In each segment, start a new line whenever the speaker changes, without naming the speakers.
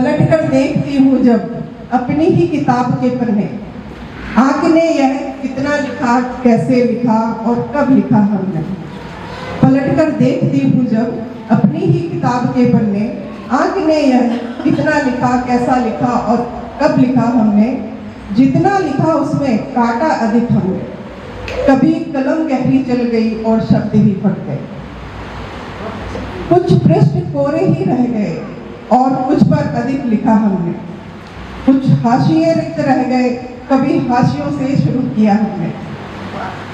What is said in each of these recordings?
पलट कर देखती हूँ जब अपनी ही किताब के पन्ने, आँख ने यह कितना लिखा, कैसे लिखा और कब लिखा हमने। पलट कर देखती हूँ जब अपनी ही किताब के पन्ने, आँख ने यह कितना लिखा, कैसा लिखा और कब लिखा हमने। जितना लिखा उसमें काटा अधिक हमने, कभी कलम गहरी चल गई और शब्द ही फट गए। कुछ पृष्ठ कोरे ही रह गए और कुछ पर अधिक लिखा हमने। कुछ हाशिए रिक्त रह गए, कभी हाशियों से शुरू किया हमने।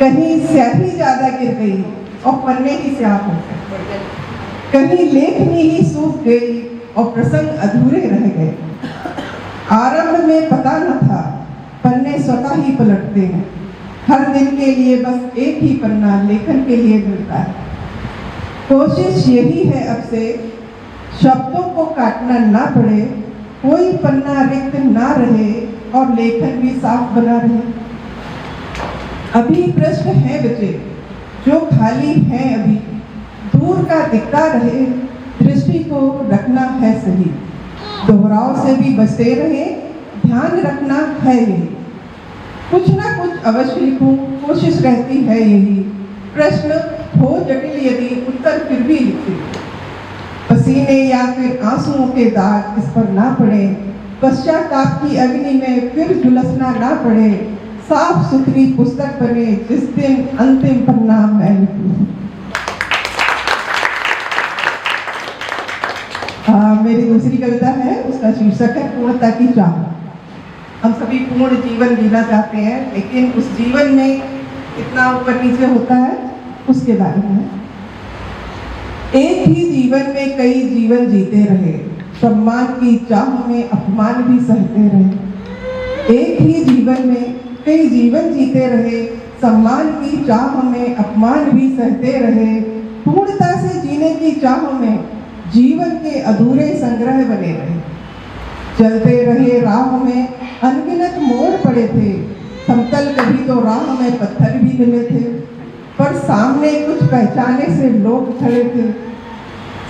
कहीं स्याही ज्यादा गिर गई और पन्ने ही स्याह हो गए। कहीं लेखनी ही सूख गई और प्रसंग अधूरे रह गए। आरंभ में पता न था, पन्ने स्वतः ही पलटते हैं। हर दिन के लिए बस एक ही पन्ना लेखन के लिए मिलता है। कोशिश यही है अब से शब्दों को काटना ना पड़े, कोई पन्ना रिक्त ना रहे और लेखन भी साफ बना रहे। अभी पृष्ठ हैं बचे जो खाली हैं अभी, दूर का दिखता रहे, दृष्टि को रखना है सही। दोहराव से भी बचते रहे, ध्यान रखना है यही। कुछ ना कुछ अवश्य लिखूं, कोशिश रहती है यही। प्रश्न हो जटिल यदि उत्तर फिर भी लिखूं। पसीने या फिर आंसुओं के दाग इस पर ना पड़े, पश्चाताप की अग्नि में फिर झुलसना ना पड़े। साफ सुथरी पुस्तक बने जिस दिन अंतिम पन्ना मैं लिखूं। मेरी दूसरी कविता है, उसका शीर्षक है पूर्णता की चाह। हम सभी पूर्ण जीवन जीना चाहते हैं, लेकिन उस जीवन में कितना ऊपर नीचे होता है उसके बारे में। एक ही जीवन में कई जीवन जीते रहे, सम्मान की चाह में अपमान भी सहते रहे। एक ही जीवन में कई जीवन जीते रहे, सम्मान की चाह में अपमान भी सहते रहे। पूर्णता से जीने की चाह में जीवन के अधूरे संग्रह बने रहे। चलते रहे राह में अनगिनत मोड़ पड़े थे, समतल कभी तो राह में पत्थर भी मिले थे, पर सामने कुछ पहचाने से लोग खड़े थे।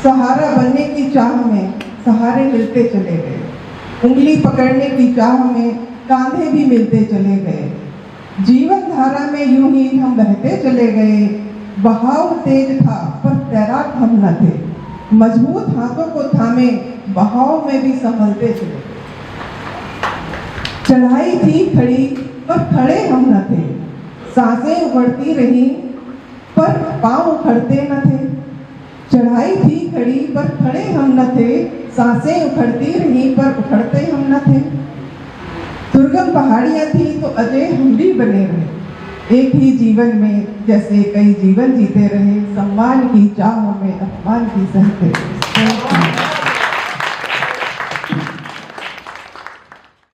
सहारा बनने की चाह में सहारे मिलते चले गए, उंगली पकड़ने की चाह में कांधे भी मिलते चले गए। जीवन धारा में यूं ही हम बहते चले गए। बहाव तेज था पर तैराक हम न थे, मजबूत हाथों को थामे बहाव में भी संभलते चले। चढ़ाई थी खड़ी पर खड़े हम न थे, सांसें उखड़ती रही पर पांव उखड़ते न थे। चढ़ाई थी खड़ी पर खड़े हम न थे, सांसें उखड़ती रही पर उखड़ते हम न थे। दुर्गम पहाड़ियां थी तो अजय हम भी बने रहे। एक ही जीवन में जैसे कई जीवन जीते रहे, सम्मान की चाह में अपमान की सहते।